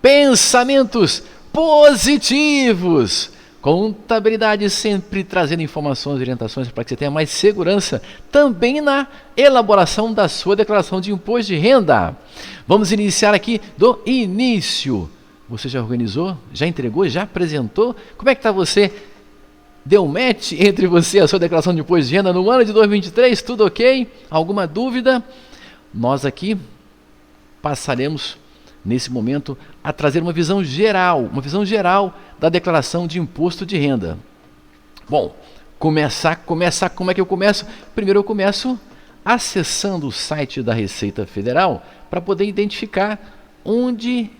Pensamentos positivos. Contabilidade sempre trazendo informações e orientações para que você tenha mais segurança também na elaboração da sua declaração de imposto de renda. Vamos iniciar aqui do início. Você já organizou? Já entregou? Já apresentou? Como é que está você? Deu match entre você e a sua declaração de imposto de renda no ano de 2023? Tudo ok? Alguma dúvida? Nós aqui passaremos nesse momento a trazer uma visão geral da declaração de imposto de renda. Bom, como é que eu começo? Primeiro eu começo acessando o site da Receita Federal para poder identificar onde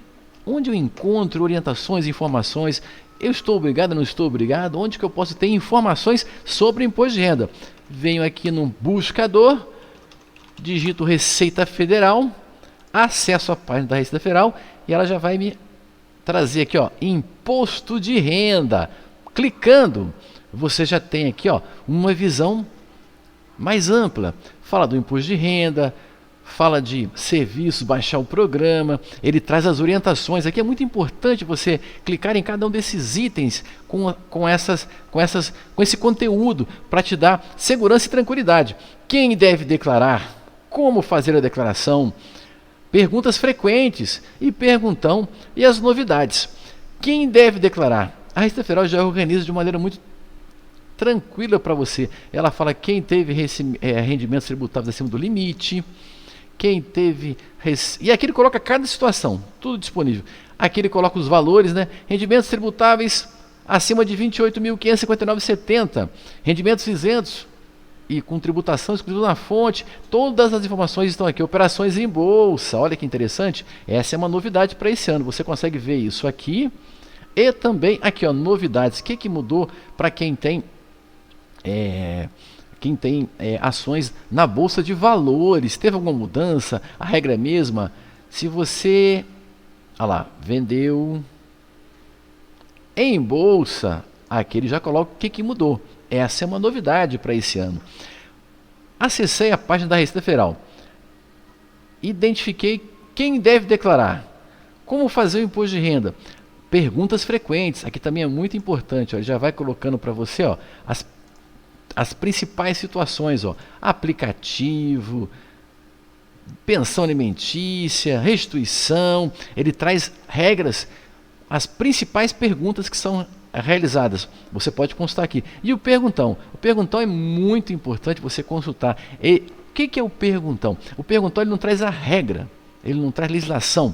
eu encontro orientações, informações. Eu estou obrigado, não estou obrigado? Onde que eu posso ter informações sobre imposto de renda? Venho aqui no buscador, digito Receita Federal, acesso à página da Receita Federal e ela já vai me trazer aqui, ó, imposto de renda. Clicando, você já tem aqui, ó, uma visão mais ampla. Fala do imposto de renda, fala de serviços, baixar o programa, ele traz as orientações. Aqui é muito importante você clicar em cada um desses itens com esse conteúdo para te dar segurança e tranquilidade. Quem deve declarar, como fazer a declaração, perguntas frequentes e perguntão e as novidades. Quem deve declarar? A Receita Federal já organiza de maneira muito tranquila para você. Ela fala quem teve rendimentos tributáveis acima do limite, quem teve... E aqui ele coloca cada situação, tudo disponível. Aqui ele coloca os valores, né? Rendimentos tributáveis acima de R$ 28.559,70, rendimentos isentos e com tributação exclusiva na fonte, todas as informações estão aqui. Operações em bolsa, olha que interessante, essa é uma novidade para esse ano, você consegue ver isso aqui, e também aqui, ó, novidades, o que mudou para quem tem ações na Bolsa de Valores, teve alguma mudança, a regra é a mesma, se você, olha lá, vendeu em bolsa, aqui ele já coloca o que mudou. Essa é uma novidade para esse ano. Acessei a página da Receita Federal. Identifiquei quem deve declarar. Como fazer o imposto de renda? Perguntas frequentes. Aqui também é muito importante. Ó, ele já vai colocando para você, ó, as principais situações. Ó, aplicativo, pensão alimentícia, restituição. Ele traz regras, as principais perguntas que são realizadas, você pode consultar aqui. E o perguntão? O perguntão é muito importante você consultar. E o que é o perguntão? O perguntão ele não traz a regra, ele não traz legislação,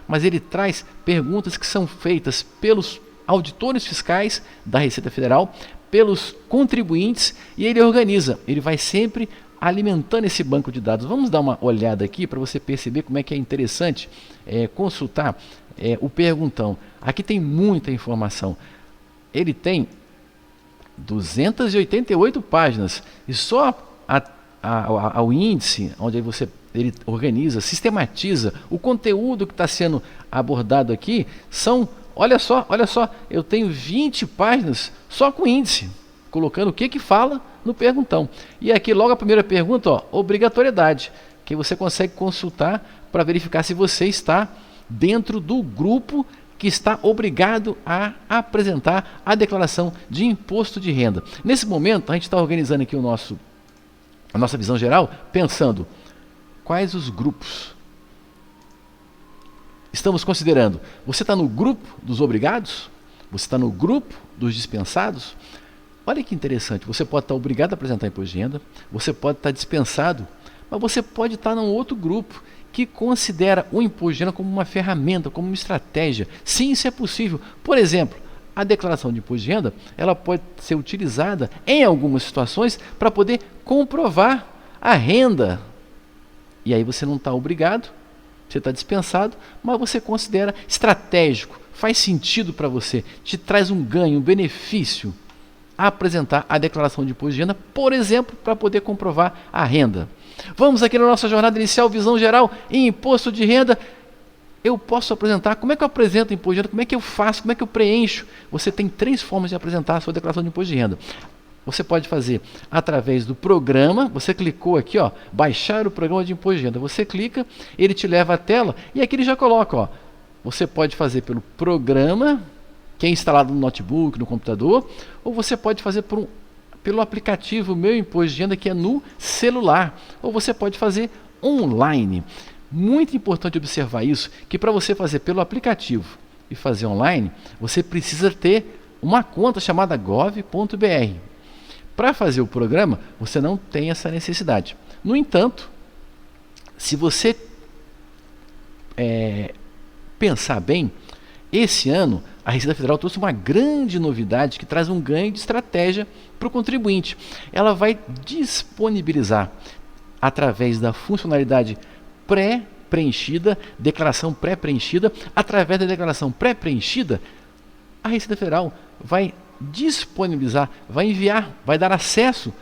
mas ele traz perguntas que são feitas pelos auditores fiscais da Receita Federal, pelos contribuintes, e ele organiza, ele vai sempre alimentando esse banco de dados. Vamos dar uma olhada aqui para você perceber como é que é interessante consultar o perguntão. Aqui tem muita informação. Ele tem 288 páginas e só o índice, onde ele organiza, sistematiza o conteúdo que está sendo abordado aqui, são, olha só, eu tenho 20 páginas só com índice, colocando o que fala no perguntão. E aqui logo a primeira pergunta, ó, obrigatoriedade, que você consegue consultar para verificar se você está dentro do grupo que está obrigado a apresentar a declaração de imposto de renda. Nesse momento, a gente está organizando aqui a nossa visão geral, pensando quais os grupos estamos considerando. Você está no grupo dos obrigados? Você está no grupo dos dispensados? Olha que interessante, você pode estar obrigado a apresentar imposto de renda, você pode estar dispensado, mas você pode estar num outro grupo que considera o imposto de renda como uma ferramenta, como uma estratégia. Sim, isso é possível. Por exemplo, a declaração de imposto de renda, ela pode ser utilizada em algumas situações para poder comprovar a renda. E aí você não está obrigado, você está dispensado, mas você considera estratégico, faz sentido para você, te traz um ganho, um benefício a apresentar a declaração de imposto de renda, por exemplo, para poder comprovar a renda. Vamos aqui na nossa jornada inicial, visão geral em imposto de renda. Eu posso apresentar, como é que eu apresento imposto de renda, como é que eu faço, como é que eu preencho? Você tem 3 formas de apresentar a sua declaração de imposto de renda. Você pode fazer através do programa, você clicou aqui, ó, baixar o programa de imposto de renda. Você clica, ele te leva à tela e aqui ele já coloca, ó, você pode fazer pelo programa, que é instalado no notebook, no computador, ou você pode fazer pelo aplicativo Meu Imposto de Renda, que é no celular, ou você pode fazer online. Muito importante observar isso, que para você fazer pelo aplicativo e fazer online, você precisa ter uma conta chamada gov.br. Para fazer o programa, você não tem essa necessidade. No entanto, se você pensar bem, esse ano a Receita Federal trouxe uma grande novidade que traz um ganho de estratégia para o contribuinte. Ela vai disponibilizar, através da funcionalidade pré-preenchida, declaração pré-preenchida, através da declaração pré-preenchida, a Receita Federal vai disponibilizar, vai enviar, vai dar acesso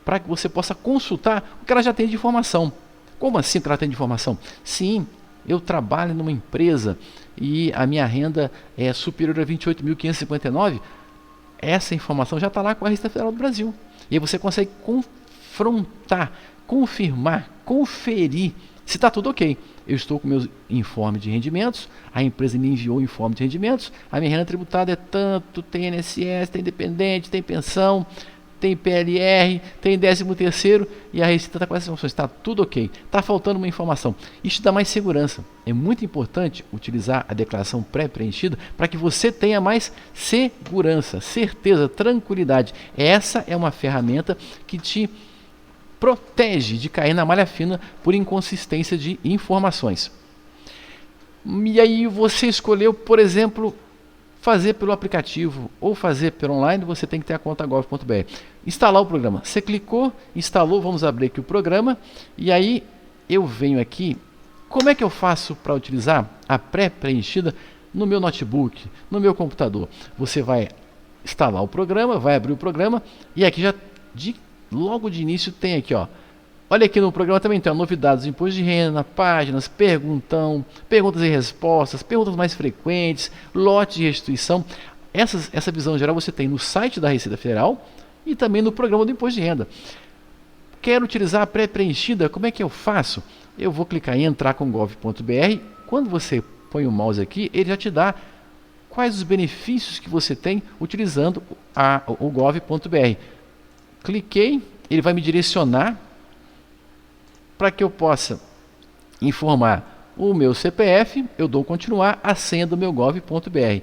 para que você possa consultar o que ela já tem de informação. Como assim que ela tem de informação? Sim, eu trabalho numa empresa e a minha renda é superior a 28.559, essa informação já está lá com a Receita Federal do Brasil. E aí você consegue confrontar, confirmar, conferir se está tudo ok. Eu estou com meus informes de rendimentos, a empresa me enviou o informe de rendimentos, a minha renda tributada é tanto, tem INSS, tem dependente, tem pensão, tem PLR, tem 13º, e a Receita está com essas informações, está tudo ok. Está faltando uma informação. Isso dá mais segurança. É muito importante utilizar a declaração pré-preenchida para que você tenha mais segurança, certeza, tranquilidade. Essa é uma ferramenta que te protege de cair na malha fina por inconsistência de informações. E aí você escolheu, por exemplo, fazer pelo aplicativo ou fazer pelo online, você tem que ter a conta gov.br. Instalar o programa. Você clicou, instalou, vamos abrir aqui o programa, e aí eu venho aqui. Como é que eu faço para utilizar a pré-preenchida no meu notebook, no meu computador? Você vai instalar o programa, vai abrir o programa, e aqui já logo de início tem aqui, ó. Olha aqui no programa também tem novidades do imposto de renda, páginas, perguntas e respostas, perguntas mais frequentes, lote de restituição. Essa visão geral você tem no site da Receita Federal e também no programa do imposto de renda. Quero utilizar a pré-preenchida, como é que eu faço? Eu vou clicar em entrar com gov.br. Quando você põe o mouse aqui, ele já te dá quais os benefícios que você tem utilizando o gov.br. Cliquei, ele vai me direcionar para que eu possa informar o meu CPF, eu dou continuar, a senha do meu gov.br.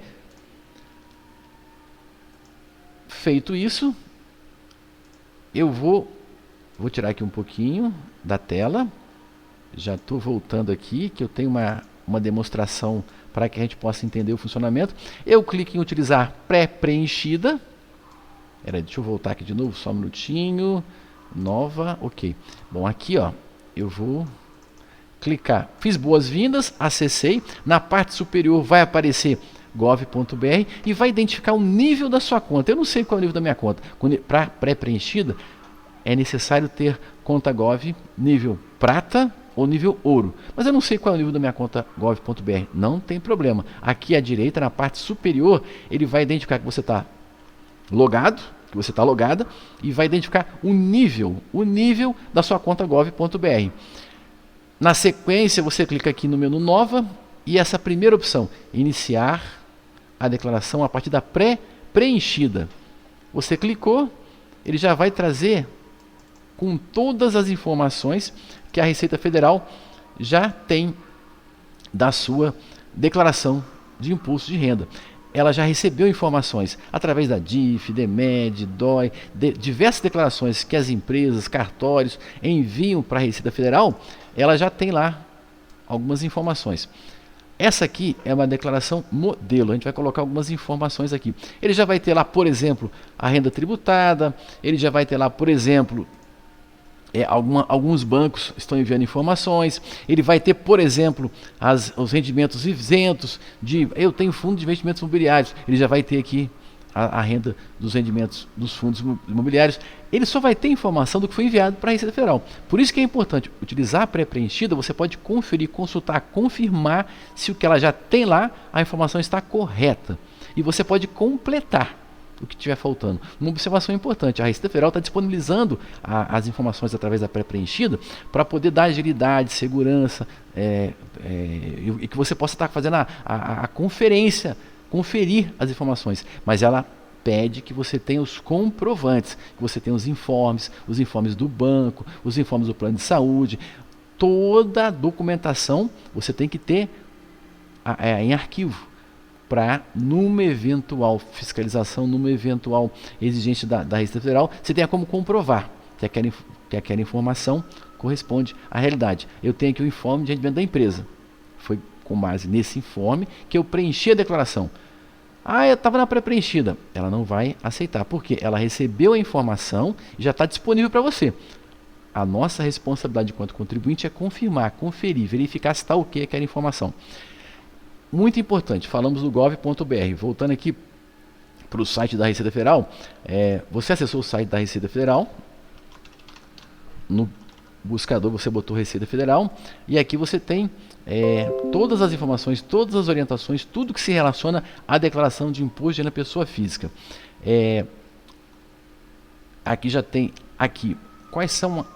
Feito isso, eu vou tirar aqui um pouquinho da tela, já estou voltando aqui, que eu tenho uma demonstração para que a gente possa entender o funcionamento. Eu clico em utilizar pré-preenchida, deixa eu voltar aqui de novo, só um minutinho, nova, ok. Bom, aqui ó, eu vou clicar, fiz boas-vindas, acessei, na parte superior vai aparecer gov.br e vai identificar o nível da sua conta. Eu não sei qual é o nível da minha conta. Para pré-preenchida, é necessário ter conta Gov nível prata ou nível ouro. Mas eu não sei qual é o nível da minha conta gov.br. Não tem problema. Aqui à direita, na parte superior, ele vai identificar que você está logado, que você está logada, e vai identificar o nível da sua conta gov.br. Na sequência, você clica aqui no menu Nova, e essa primeira opção, iniciar a declaração a partir da pré-preenchida. Você clicou, ele já vai trazer com todas as informações que a Receita Federal já tem da sua declaração de imposto de renda. Ela já recebeu informações através da DIF, DEMED, DOI, diversas declarações que as empresas, cartórios enviam para a Receita Federal, ela já tem lá algumas informações. Essa aqui é uma declaração modelo, a gente vai colocar algumas informações aqui. Ele já vai ter lá, por exemplo, a renda tributada, ele já vai ter lá, por exemplo, alguns bancos estão enviando informações, ele vai ter, por exemplo, os rendimentos isentos, eu tenho fundo de investimentos imobiliários, ele já vai ter aqui a renda dos rendimentos dos fundos imobiliários. Ele só vai ter informação do que foi enviado para a Receita Federal. Por isso que é importante utilizar a pré-preenchida, você pode conferir, consultar, confirmar se o que ela já tem lá, a informação está correta. E você pode completar. o que estiver faltando. Uma observação importante, a Receita Federal está disponibilizando as informações através da pré-preenchida para poder dar agilidade, segurança, e que você possa estar fazendo a conferência, conferir as informações, mas ela pede que você tenha os comprovantes, que você tenha os informes do banco, os informes do plano de saúde, toda a documentação você tem que ter em arquivo, para, numa eventual fiscalização, numa eventual exigência da Receita Federal, você tenha como comprovar que aquela informação corresponde à realidade. Eu tenho aqui o informe de rendimento da empresa. Foi com base nesse informe que eu preenchi a declaração. Eu estava na pré-preenchida. Ela não vai aceitar, porque ela recebeu a informação e já está disponível para você. A nossa responsabilidade enquanto contribuinte é confirmar, conferir, verificar se está ok aquela informação. Muito importante, falamos do gov.br. Voltando aqui para o site da Receita Federal, você acessou o site da Receita Federal, no buscador você botou Receita Federal, e aqui você tem todas as informações, todas as orientações, tudo que se relaciona à declaração de imposto de renda pessoa física. Aqui já tem quais são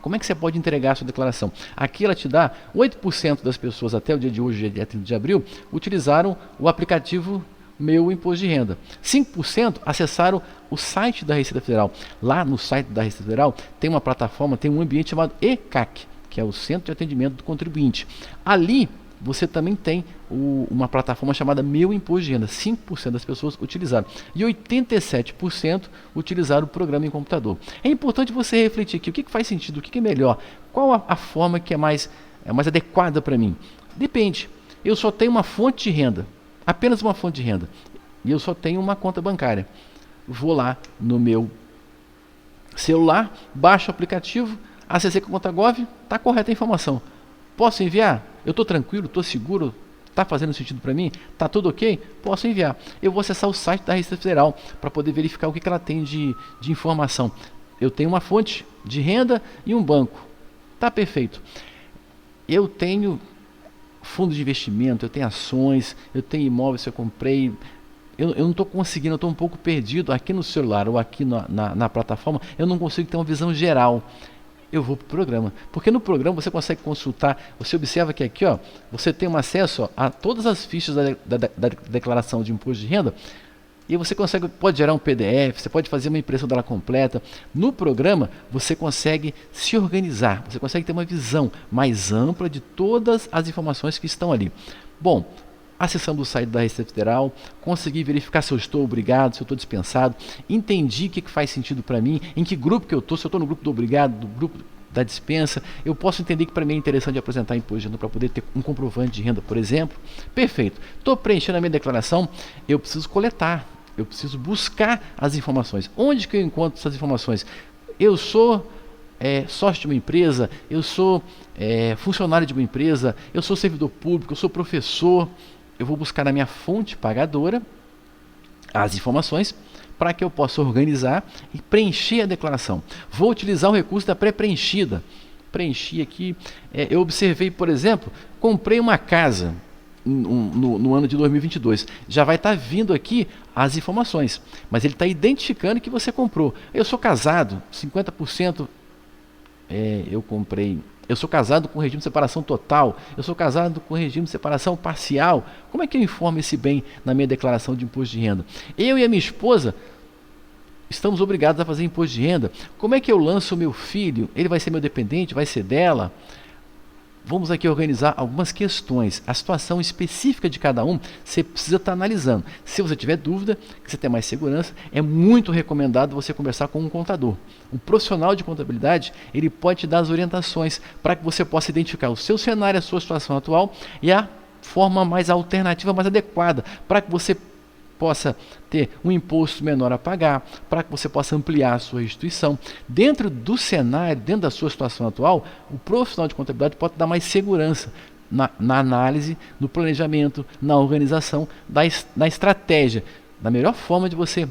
como é que você pode entregar a sua declaração. Aqui ela te dá 8% das pessoas até o dia de hoje, dia 30 de abril, utilizaram o aplicativo Meu Imposto de Renda. 5% acessaram o site da Receita Federal. Lá no site da Receita Federal tem uma plataforma, tem um ambiente chamado ECAC, que é o Centro de Atendimento do Contribuinte. Ali você também tem uma plataforma chamada Meu Imposto de Renda. 5% das pessoas utilizaram. E 87% utilizaram o programa em computador. É importante você refletir aqui, o que faz sentido, o que é melhor, qual a forma que é mais adequada para mim. Depende. Eu só tenho uma fonte de renda, apenas uma fonte de renda, e eu só tenho uma conta bancária. Vou lá no meu celular, baixo o aplicativo, acessei com a conta Gov, está correta a informação. Posso enviar? Eu estou tranquilo, estou seguro, está fazendo sentido para mim? Está tudo ok? Posso enviar. Eu vou acessar o site da Receita Federal para poder verificar o que ela tem de informação. Eu tenho uma fonte de renda e um banco. Está perfeito. Eu tenho fundo de investimento, eu tenho ações, eu tenho imóveis que eu comprei. Eu não estou conseguindo, eu estou um pouco perdido aqui no celular ou aqui na plataforma, eu não consigo ter uma visão geral. Eu vou para o programa, porque no programa você consegue consultar, você observa que aqui você tem um acesso a todas as fichas da declaração de imposto de renda, e você pode gerar um PDF, você pode fazer uma impressão dela completa. No programa você consegue se organizar, você consegue ter uma visão mais ampla de todas as informações que estão ali. Bom, acessando o site da Receita Federal, consegui verificar se eu estou obrigado, se eu estou dispensado, entendi o que faz sentido para mim, em que grupo que eu estou, se eu estou no grupo do obrigado, do grupo da dispensa, eu posso entender que para mim é interessante apresentar imposto de renda para poder ter um comprovante de renda, por exemplo. Perfeito. Estou preenchendo a minha declaração, eu preciso coletar, eu preciso buscar as informações. Onde que eu encontro essas informações? Eu sou sócio de uma empresa, eu sou funcionário de uma empresa, eu sou servidor público, eu sou professor. Eu vou buscar na minha fonte pagadora as informações para que eu possa organizar e preencher a declaração. Vou utilizar o recurso da pré-preenchida. Preenchi aqui, eu observei, por exemplo, comprei uma casa no ano de 2022. Já vai estar vindo aqui as informações, mas ele está identificando que você comprou. Eu sou casado, 50% eu comprei. Eu sou casado com regime de separação total, eu sou casado com regime de separação parcial. Como é que eu informo esse bem na minha declaração de imposto de renda? Eu e a minha esposa estamos obrigados a fazer imposto de renda. Como é que eu lanço o meu filho? Ele vai ser meu dependente? Vai ser dela? Vamos aqui organizar algumas questões. A situação específica de cada um, você precisa estar analisando. Se você tiver dúvida, que você tem mais segurança, é muito recomendado você conversar com um contador. Um profissional de contabilidade, ele pode te dar as orientações para que você possa identificar o seu cenário, a sua situação atual e a forma mais alternativa, mais adequada, para que você possa ter um imposto menor a pagar, para que você possa ampliar a sua restituição. Dentro do cenário, dentro da sua situação atual, o profissional de contabilidade pode dar mais segurança na análise, no planejamento, na organização, na estratégia, na melhor forma de você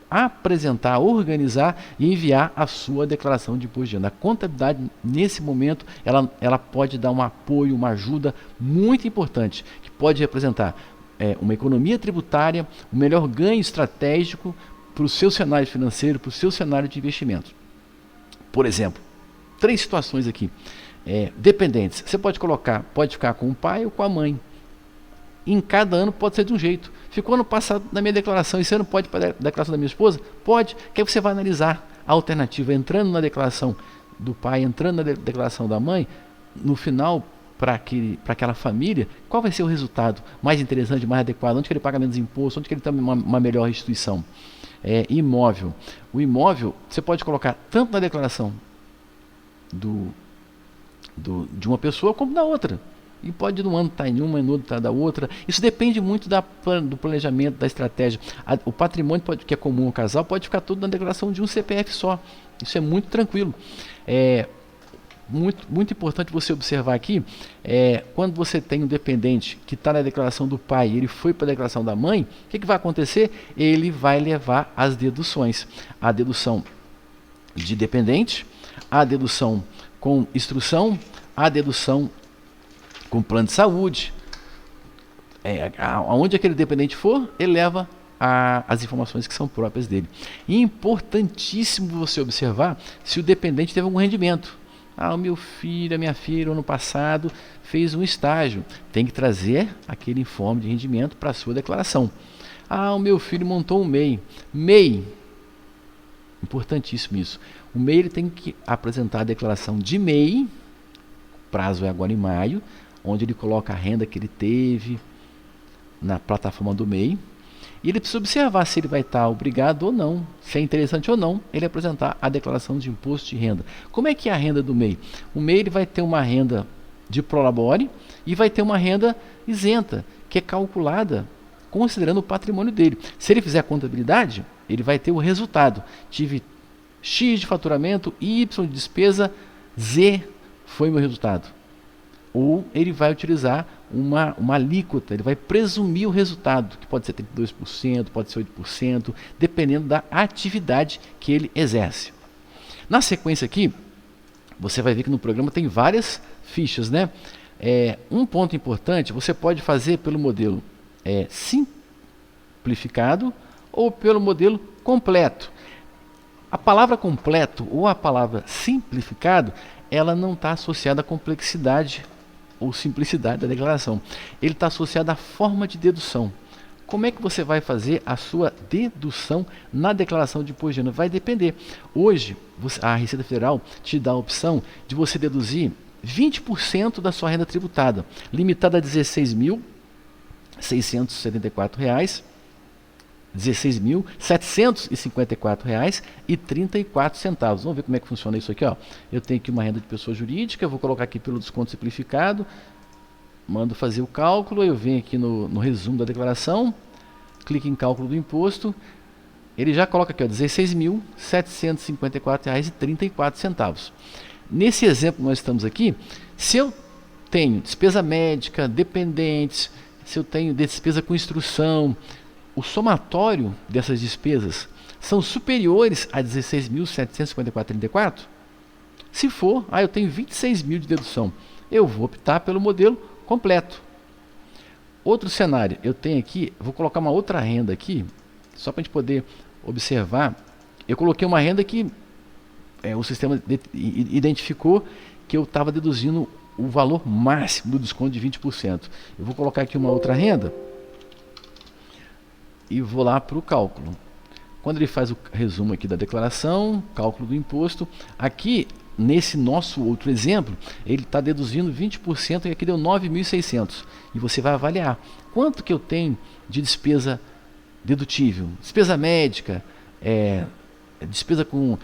apresentar, organizar e enviar a sua declaração de imposto de renda. A contabilidade, nesse momento, ela pode dar um apoio, uma ajuda muito importante, que pode representar uma economia tributária, o melhor ganho estratégico para o seu cenário financeiro, para o seu cenário de investimento. Por exemplo, 3 situações aqui. Dependentes. Você pode ficar com o pai ou com a mãe. Em cada ano pode ser de um jeito. Ficou ano passado na minha declaração, esse ano pode ir para a declaração da minha esposa? Pode. Que aí você vai analisar a alternativa entrando na declaração do pai, entrando na declaração da mãe, no final, para aquela família, qual vai ser o resultado mais interessante, mais adequado, onde que ele paga menos imposto, onde que ele tem uma melhor restituição. Imóvel. O imóvel, você pode colocar tanto na declaração de uma pessoa como da outra. E pode de um ano estar em uma, no outro estar da outra. Isso depende muito do planejamento, da estratégia. O patrimônio que é comum ao casal pode ficar tudo na declaração de um CPF só. Isso é muito tranquilo. Muito importante você observar aqui, quando você tem um dependente que está na declaração do pai e ele foi para a declaração da mãe, o que vai acontecer? Ele vai levar as deduções. A dedução de dependente, a dedução com instrução, a dedução com plano de saúde. Aonde aquele dependente for, ele leva as informações que são próprias dele. E importantíssimo você observar se o dependente teve algum rendimento. O meu filho, a minha filha, ano passado, fez um estágio. Tem que trazer aquele informe de rendimento para a sua declaração. O meu filho montou um MEI. MEI, importantíssimo isso. O MEI ele tem que apresentar a declaração de MEI, prazo é agora em maio, onde ele coloca a renda que ele teve na plataforma do MEI. E ele precisa observar se ele vai estar obrigado ou não, se é interessante ou não, ele apresentar a declaração de imposto de renda. Como é que é a renda do MEI? O MEI ele vai ter uma renda de prolabore e vai ter uma renda isenta, que é calculada considerando o patrimônio dele. Se ele fizer a contabilidade, ele vai ter o resultado. Tive X de faturamento, Y de despesa, Z foi meu resultado. Ou ele vai utilizar uma alíquota, ele vai presumir o resultado, que pode ser 32%, pode ser 8%, dependendo da atividade que ele exerce. Na sequência aqui, você vai ver que no programa tem várias fichas, né? Um ponto importante, você pode fazer pelo modelo simplificado ou pelo modelo completo. A palavra completo ou a palavra simplificado, ela não está associada à complexidade ou simplicidade da declaração. Ele está associado à forma de dedução. Como é que você vai fazer a sua dedução na declaração de imposto de renda? Vai depender. Hoje, a Receita Federal te dá a opção de você deduzir 20% da sua renda tributada, limitada a R$ 16.674, R$ 16.754,34. Vamos ver como é que funciona isso aqui. Eu tenho aqui uma renda de pessoa jurídica, eu vou colocar aqui pelo desconto simplificado, mando fazer o cálculo, eu venho aqui no resumo da declaração, clique em cálculo do imposto, ele já coloca aqui, R$ 16.754,34. Nesse exemplo que nós estamos aqui, se eu tenho despesa médica, dependentes, se eu tenho despesa com instrução, o somatório dessas despesas são superiores a R$ 16.754,34? Se for, eu tenho 26 mil de dedução. Eu vou optar pelo modelo completo. Outro cenário, eu tenho aqui, vou colocar uma outra renda aqui, só para a gente poder observar. Eu coloquei uma renda que o sistema identificou que eu estava deduzindo o valor máximo do desconto de 20%. Eu vou colocar aqui uma outra renda e vou lá para o cálculo. Quando ele faz o resumo aqui da declaração, cálculo do imposto, aqui nesse nosso outro exemplo, ele está deduzindo 20% e aqui deu 9.600. E você vai avaliar quanto que eu tenho de despesa dedutível. Despesa médica, despesa com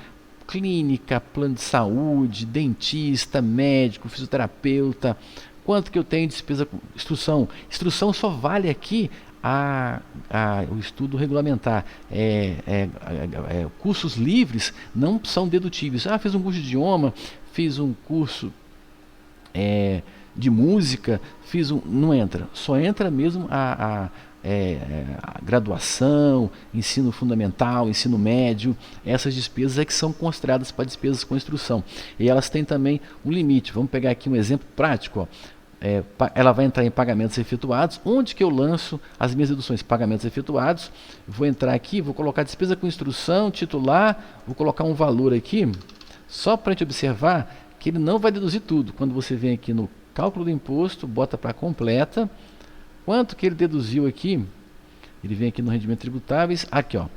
clínica, plano de saúde, dentista, médico, fisioterapeuta. Quanto que eu tenho de despesa com instrução? Instrução só vale aqui o estudo regulamentar. Cursos livres não são dedutíveis. Fiz um curso de idioma, fiz um curso de música, não entra. Só entra mesmo a graduação, ensino fundamental, ensino médio. Essas despesas é que são consideradas para despesas com instrução. E elas têm também um limite. Vamos pegar aqui um exemplo prático. ela vai entrar em pagamentos efetuados. Onde que eu lanço as minhas deduções? Pagamentos efetuados. Vou entrar aqui, vou colocar despesa com instrução, titular, vou colocar um valor aqui, só para a gente observar que ele não vai deduzir tudo. Quando você vem aqui no cálculo do imposto, bota para completa, quanto que ele deduziu aqui, ele vem aqui no rendimento tributáveis, aqui ó,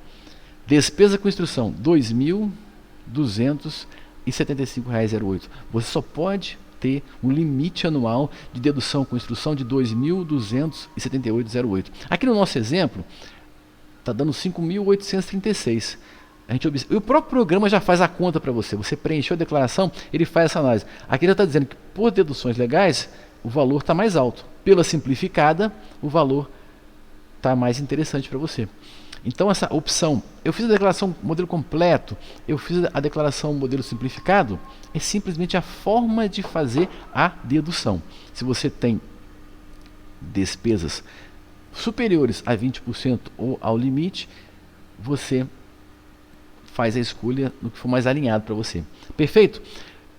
despesa com instrução, R$ 2.275,08. Você só pode ter um limite anual de dedução com instrução de R$ 2.278,08. Aqui no nosso exemplo, está dando 5.836. E o próprio programa já faz a conta para você. Você preencheu a declaração, ele faz essa análise. Aqui já está dizendo que por deduções legais, o valor está mais alto. Pela simplificada, o valor está mais interessante para você. Então essa opção, eu fiz a declaração modelo completo, eu fiz a declaração modelo simplificado, é simplesmente a forma de fazer a dedução. Se você tem despesas superiores a 20% ou ao limite, você faz a escolha no que for mais alinhado para você. Perfeito?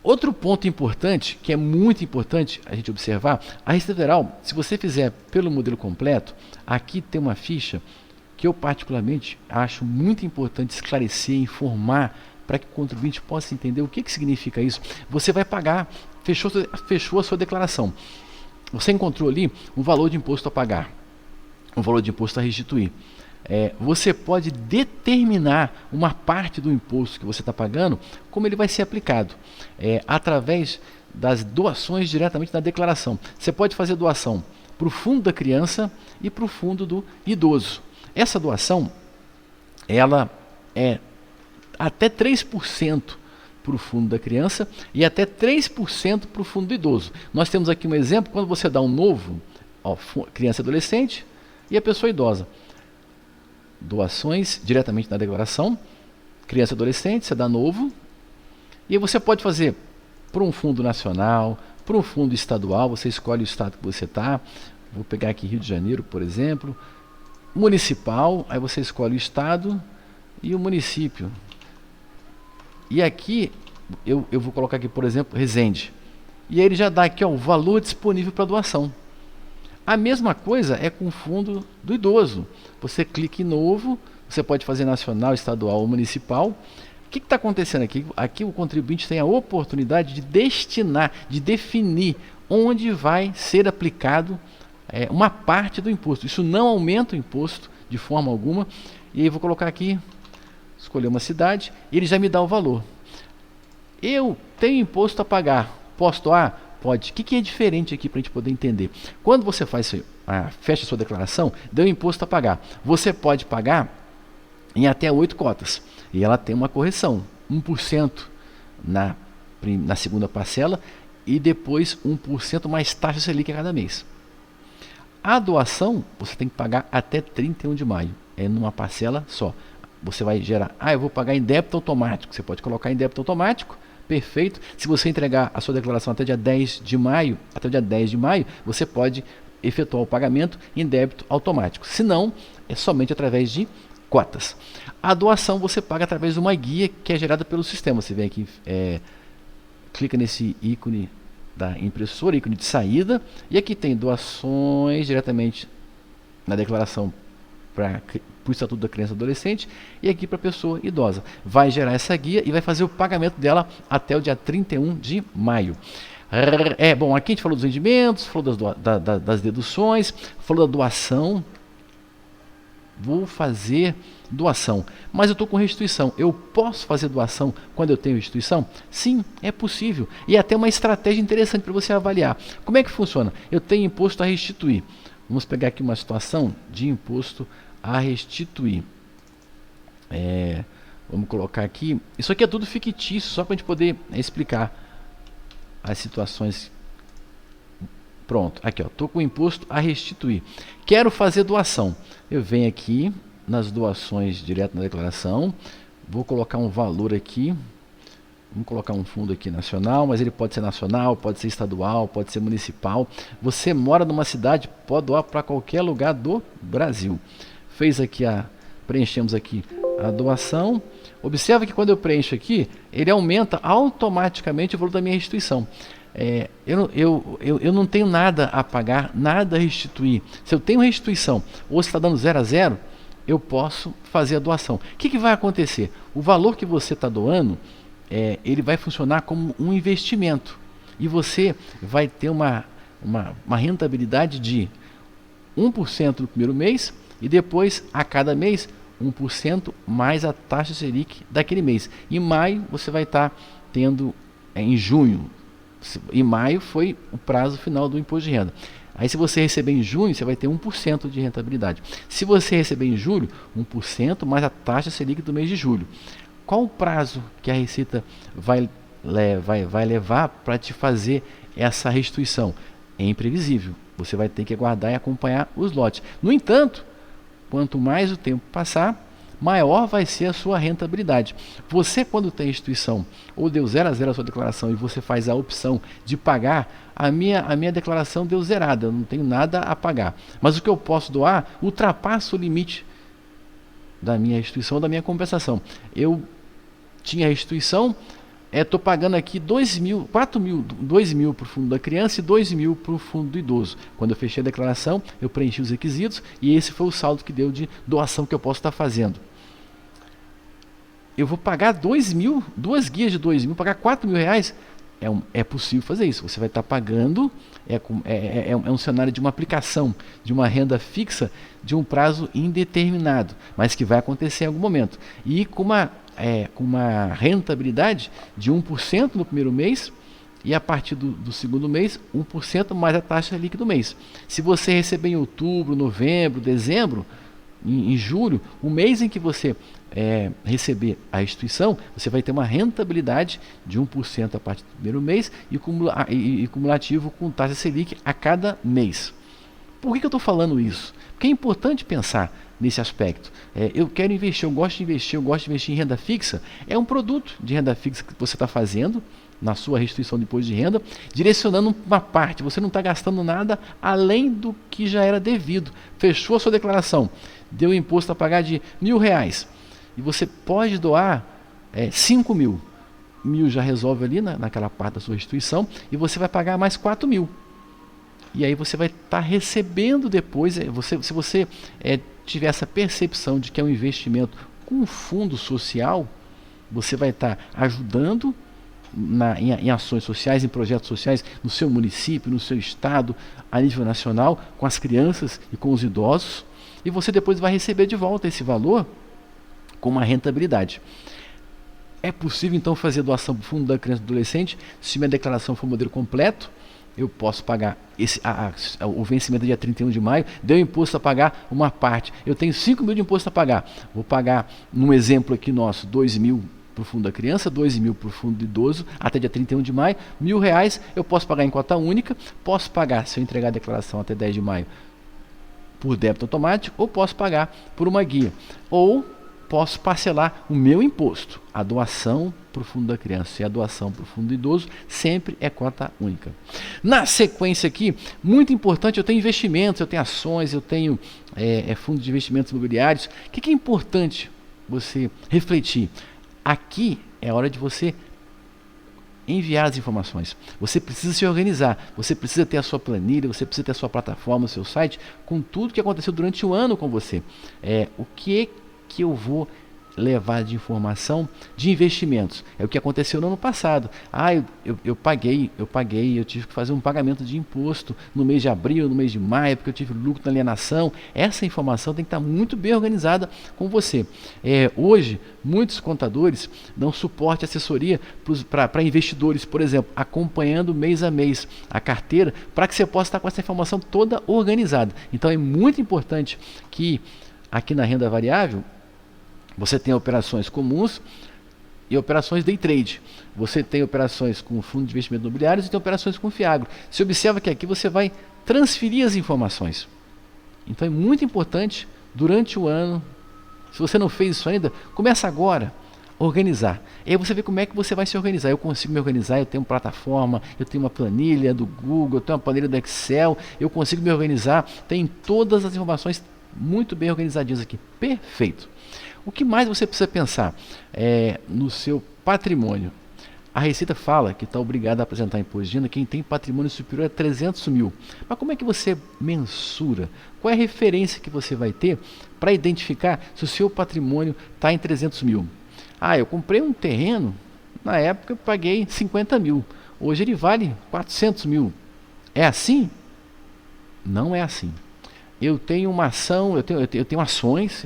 Outro ponto importante, que é muito importante a gente observar, a Receita Federal, se você fizer pelo modelo completo, aqui tem uma ficha que eu particularmente acho muito importante esclarecer, informar, para que o contribuinte possa entender o que significa isso. Você vai pagar, fechou a sua declaração. Você encontrou ali um valor de imposto a pagar, um valor de imposto a restituir. Você pode determinar uma parte do imposto que você está pagando, como ele vai ser aplicado, através das doações diretamente na declaração. Você pode fazer doação para o fundo da criança e para o fundo do idoso. Essa doação, ela é até 3% para o fundo da criança e até 3% para o fundo do idoso. Nós temos aqui um exemplo, quando você dá um novo, criança e adolescente e a pessoa idosa. Doações diretamente na declaração, criança e adolescente, você dá novo, e você pode fazer para um fundo nacional, para um fundo estadual, você escolhe o estado que você está, vou pegar aqui Rio de Janeiro, por exemplo, municipal, aí você escolhe o estado e o município. E aqui, eu vou colocar aqui, por exemplo, Resende. E aí ele já dá aqui ó, o valor disponível para doação. A mesma coisa é com o fundo do idoso. Você clica em novo, você pode fazer nacional, estadual ou municipal. O que está acontecendo aqui? Aqui o contribuinte tem a oportunidade de destinar, de definir onde vai ser aplicado uma parte do imposto. Isso não aumenta o imposto de forma alguma. E aí eu vou colocar aqui, escolher uma cidade, e ele já me dá o valor. Eu tenho imposto a pagar, posso doar? Pode. O que é diferente aqui para a gente poder entender? Quando você fecha a sua declaração, deu imposto a pagar. Você pode pagar em até 8 cotas. E ela tem uma correção, 1% na segunda parcela e depois 1% mais taxa Selic a cada mês. A doação, você tem que pagar até 31 de maio. É numa parcela só. Você vai gerar, eu vou pagar em débito automático. Você pode colocar em débito automático, perfeito. Se você entregar a sua declaração até dia 10 de maio, você pode efetuar o pagamento em débito automático. Se não, é somente através de cotas. A doação você paga através de uma guia que é gerada pelo sistema. Você vem aqui, clica nesse ícone da impressora, ícone de saída, e aqui tem doações diretamente na declaração para o Estatuto da Criança e Adolescente e aqui para a pessoa idosa. Vai gerar essa guia e vai fazer o pagamento dela até o dia 31 de maio. Bom, aqui a gente falou dos rendimentos, falou das deduções, falou da doação. Vou fazer doação, mas eu estou com restituição. Eu posso fazer doação quando eu tenho restituição? Sim, é possível. E é até uma estratégia interessante para você avaliar. Como é que funciona? Eu tenho imposto a restituir. Vamos pegar aqui uma situação de imposto a restituir. Vamos colocar aqui. Isso aqui é tudo fictício, só para a gente poder explicar as situações. Pronto, aqui ó, estou com o imposto a restituir. Quero fazer doação. Eu venho aqui nas doações direto na declaração. Vou colocar um valor aqui. Vamos colocar um fundo aqui nacional, mas ele pode ser nacional, pode ser estadual, pode ser municipal. Você mora numa cidade, pode doar para qualquer lugar do Brasil. Fez aqui preenchemos aqui a doação. Observa que quando eu preencho aqui, ele aumenta automaticamente o valor da minha restituição. eu não tenho nada a pagar, nada a restituir. Se eu tenho restituição ou se está dando 0 a 0, eu posso fazer a doação. O que vai acontecer? O valor que você está doando, ele vai funcionar como um investimento. E você vai ter uma rentabilidade de 1% no primeiro mês e depois, a cada mês, 1% mais a taxa Selic daquele mês. Em maio, você vai estar tendo, em junho, em maio foi o prazo final do imposto de renda. Aí se você receber em junho, você vai ter 1% de rentabilidade. Se você receber em julho, 1% mais a taxa Selic do mês de julho. Qual o prazo que a Receita vai levar para te fazer essa restituição? É imprevisível. Você vai ter que aguardar e acompanhar os lotes. No entanto, quanto mais o tempo passar, maior vai ser a sua rentabilidade. Você, quando tem restituição ou deu 0 a 0 a sua declaração e você faz a opção de pagar, a minha declaração deu zerada, eu não tenho nada a pagar. Mas o que eu posso doar ultrapassa o limite da minha restituição, da minha compensação. Eu tinha restituição, estou pagando aqui 2 mil para o fundo da criança e 2 mil para o fundo do idoso. Quando eu fechei a declaração, eu preenchi os requisitos e esse foi o saldo que deu de doação que eu posso estar fazendo. Eu vou pagar 2 mil, duas guias de 2 mil, pagar 4 mil reais? É possível fazer isso. Você vai estar pagando, é um cenário de uma aplicação, de uma renda fixa, de um prazo indeterminado, mas que vai acontecer em algum momento. E com uma rentabilidade de 1% no primeiro mês e a partir do segundo mês, 1% mais a taxa líquida do mês. Se você receber em outubro, novembro, dezembro, em julho, o mês em que você receber a restituição, você vai ter uma rentabilidade de 1% a partir do primeiro mês e cumulativo com taxa Selic a cada mês. Por que eu estou falando isso? Porque é importante pensar nesse aspecto. Eu quero investir, eu gosto de investir em renda fixa. É um produto de renda fixa que você está fazendo na sua restituição de imposto de renda, direcionando uma parte. Você não está gastando nada além do que já era devido. Fechou a sua declaração, deu imposto a pagar de R$1.000 e você pode doar 5 mil. 1.000 já resolve ali naquela parte da sua restituição e você vai pagar mais 4 mil. E aí você vai estar recebendo depois, se você tiver essa percepção de que é um investimento com um fundo social, você vai estar ajudando em ações sociais, em projetos sociais, no seu município, no seu estado, a nível nacional, com as crianças e com os idosos, e você depois vai receber de volta esse valor com uma rentabilidade. É possível então fazer doação para o fundo da criança e do adolescente, se minha declaração for modelo completo. Eu posso pagar o vencimento dia 31 de maio, deu imposto a pagar uma parte. Eu tenho 5 mil de imposto a pagar. Vou pagar, num exemplo aqui nosso, 2 mil para o fundo da criança, 2 mil para o fundo do idoso, até dia 31 de maio, R$1.000 eu posso pagar em cota única, posso pagar, se eu entregar a declaração até 10 de maio, por débito automático, ou posso pagar por uma guia. Ou posso parcelar o meu imposto. A doação para o fundo da criança e a doação para o fundo do idoso sempre é cota única. Na sequência aqui, muito importante, eu tenho investimentos, eu tenho ações, eu tenho fundos de investimentos imobiliários. O que é importante você refletir? Aqui é a hora de você enviar as informações. Você precisa se organizar, você precisa ter a sua planilha, você precisa ter a sua plataforma, o seu site, com tudo que aconteceu durante o ano com você. O que eu vou levar de informação de investimentos? É o que aconteceu no ano passado. Eu paguei, eu tive que fazer um pagamento de imposto no mês de abril, no mês de maio, porque eu tive lucro na alienação. Essa informação tem que estar muito bem organizada com você. Hoje, muitos contadores dão suporte e assessoria para investidores, por exemplo, acompanhando mês a mês a carteira, para que você possa estar com essa informação toda organizada. Então é muito importante que aqui na renda variável você tem operações comuns e operações day trade. Você tem operações com fundo de investimento imobiliários e tem operações com Fiagro. Você observa que aqui você vai transferir as informações. Então é muito importante, durante o ano, se você não fez isso ainda, começa agora a organizar. E aí você vê como é que você vai se organizar. Eu consigo me organizar, eu tenho uma plataforma, eu tenho uma planilha do Google, eu tenho uma planilha do Excel, eu consigo me organizar, tem todas as informações muito bem organizadinhas aqui. Perfeito. O que mais você precisa pensar no seu patrimônio? A Receita fala que está obrigada a apresentar imposto de renda quem tem patrimônio superior a 300 mil. Mas como é que você mensura? Qual é a referência que você vai ter para identificar se o seu patrimônio está em 300 mil? Ah, eu comprei um terreno, na época eu paguei 50 mil. Hoje ele vale 400 mil. É assim? Não é assim. Eu tenho uma ação, eu tenho ações,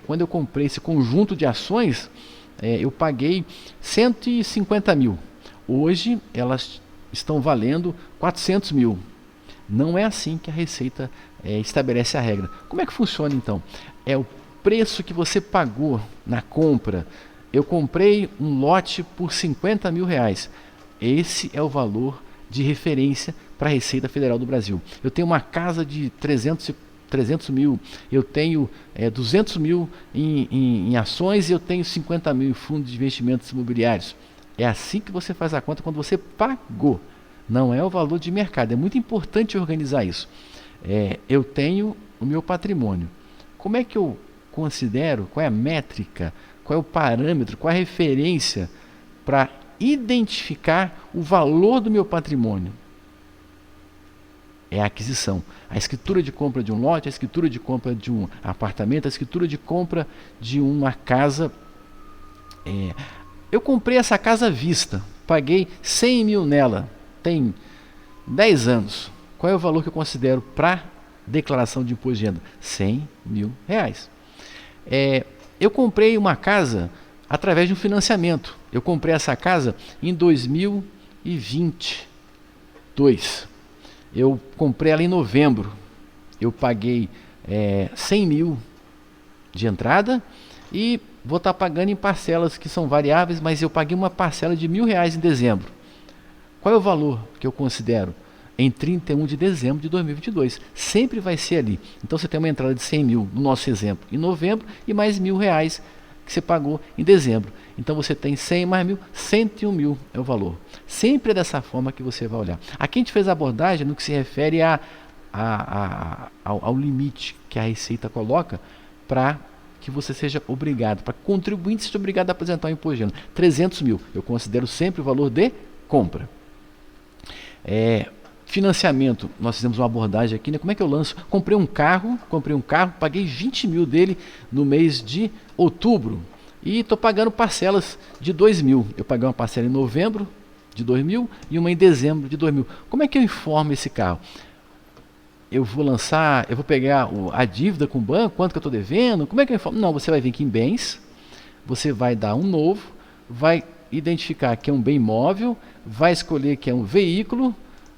quando eu comprei esse conjunto de ações, eu paguei 150 mil. Hoje elas estão valendo 400 mil. Não é assim que a Receita estabelece a regra. Como é que funciona então? É o preço que você pagou na compra. Eu comprei um lote por 50 mil reais. Esse é o valor de referência para a Receita Federal do Brasil. Eu tenho uma casa de 300 mil, eu tenho 200 mil em ações e eu tenho 50 mil em fundos de investimentos imobiliários. É assim que você faz a conta quando você pagou. Não é o valor de mercado. É muito importante organizar isso. Eu tenho o meu patrimônio. Como é que eu considero, qual é a métrica, qual é o parâmetro, qual é a referência para identificar o valor do meu patrimônio? É a aquisição. A escritura de compra de um lote, a escritura de compra de um apartamento, a escritura de compra de uma casa. Eu comprei essa casa à vista, paguei 100 mil nela, tem 10 anos. Qual é o valor que eu considero para declaração de imposto de renda? 100 mil reais. Eu comprei uma casa através de um financiamento. Eu comprei essa casa em 2022. Eu comprei ela em novembro. Eu paguei 100 mil de entrada e vou estar pagando em parcelas que são variáveis, mas eu paguei uma parcela de R$1.000 em dezembro. Qual é o valor que eu considero? Em 31 de dezembro de 2022. Sempre vai ser ali. Então você tem uma entrada de 100 mil, no nosso exemplo, em novembro, e mais R$1.000 que você pagou em dezembro. Então você tem 100 mais 1.000, 101 mil é o valor. Sempre é dessa forma que você vai olhar. Aqui a gente fez a abordagem no que se refere ao limite que a Receita coloca para que você seja obrigado, para que o contribuinte seja obrigado a apresentar o imposto de renda. 300 mil, eu considero sempre o valor de compra. Financiamento, nós fizemos uma abordagem aqui, né? Como é que eu lanço? Comprei um carro, paguei 20 mil dele no mês de outubro e estou pagando parcelas de 2 mil. Eu paguei uma parcela em novembro de 2 mil e uma em dezembro de 2 mil. Como é que eu informo esse carro? Eu vou pegar a dívida com o banco, quanto que eu estou devendo? Como é que eu informo? Não, você vai vir aqui em bens, você vai dar um novo, vai identificar que é um bem móvel, vai escolher que é um veículo,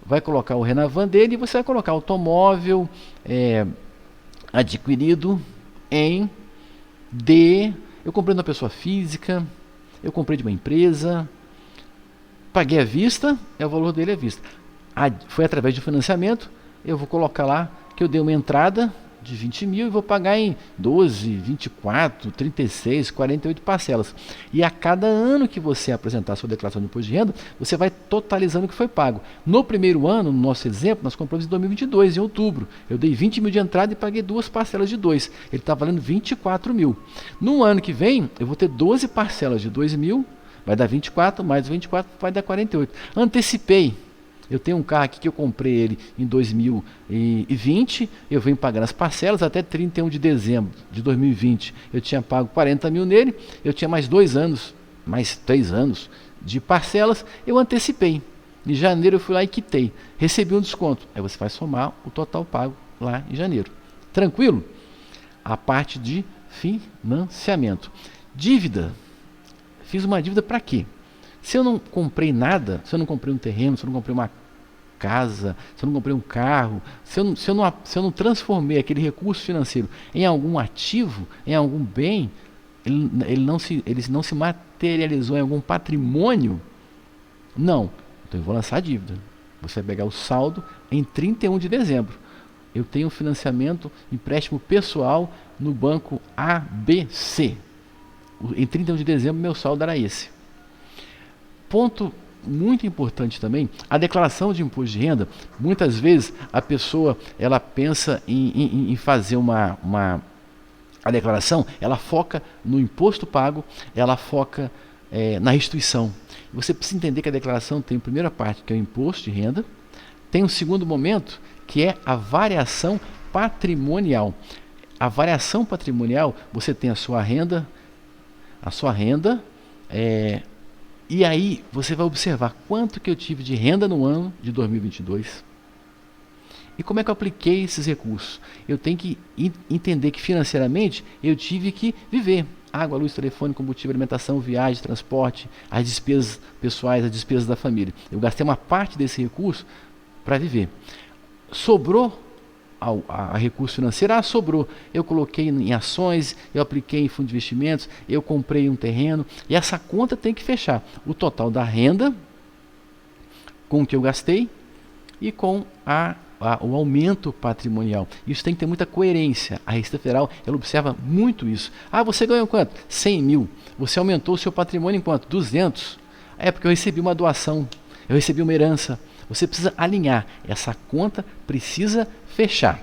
vai colocar o Renavan dele e você vai colocar automóvel adquirido em eu comprei de uma pessoa física, eu comprei de uma empresa, paguei à vista, o valor dele à vista. Foi através de financiamento, eu vou colocar lá que eu dei uma entrada de 20 mil e vou pagar em 12, 24, 36, 48 parcelas. E a cada ano que você apresentar a sua declaração de imposto de renda, você vai totalizando o que foi pago. No primeiro ano, no nosso exemplo, nós compramos em 2022, em outubro. Eu dei 20 mil de entrada e paguei 2 parcelas de 2. Ele está valendo 24 mil. No ano que vem, eu vou ter 12 parcelas de 2 mil, vai dar 24, mais 24 vai dar 48. Antecipei. Eu tenho um carro aqui que eu comprei ele em 2020, eu venho pagando as parcelas até 31 de dezembro de 2020. Eu tinha pago 40 mil nele, eu tinha mais 2 anos, mais 3 anos de parcelas, eu antecipei. Em janeiro eu fui lá e quitei, recebi um desconto. Aí você vai somar o total pago lá em janeiro. Tranquilo? A parte de financiamento. Dívida. Fiz uma dívida para quê? Se eu não comprei nada, se eu não comprei um terreno, se eu não comprei uma casa, se eu não comprei um carro, se eu não transformei aquele recurso financeiro em algum ativo, em algum bem, ele não se materializou em algum patrimônio, não. Então eu vou lançar a dívida. Você vai pegar o saldo em 31 de dezembro. Eu tenho um financiamento, empréstimo pessoal no banco ABC. Em 31 de dezembro meu saldo era esse. Ponto muito importante também, a declaração de imposto de renda. Muitas vezes a pessoa ela pensa em fazer a declaração, ela foca no imposto pago, ela foca na restituição. Você precisa entender que a declaração tem a primeira parte, que é o imposto de renda, tem um segundo momento, que é a variação patrimonial. A variação patrimonial, você tem a sua renda, e aí você vai observar quanto que eu tive de renda no ano de 2022. E como é que eu apliquei esses recursos? Eu tenho que entender que financeiramente eu tive que viver. Água, luz, telefone, combustível, alimentação, viagem, transporte, as despesas pessoais, as despesas da família. Eu gastei uma parte desse recurso para viver. Sobrou a recurso financeiro? Sobrou. Eu coloquei em ações, eu apliquei em fundo de investimentos, eu comprei um terreno. E essa conta tem que fechar. O total da renda com o que eu gastei e com o aumento patrimonial. Isso tem que ter muita coerência. A Receita Federal, ela observa muito isso. Você ganhou quanto? 100 mil. Você aumentou o seu patrimônio em quanto? 200. É porque eu recebi uma doação, eu recebi uma herança. Você precisa alinhar. Essa conta precisa fechar.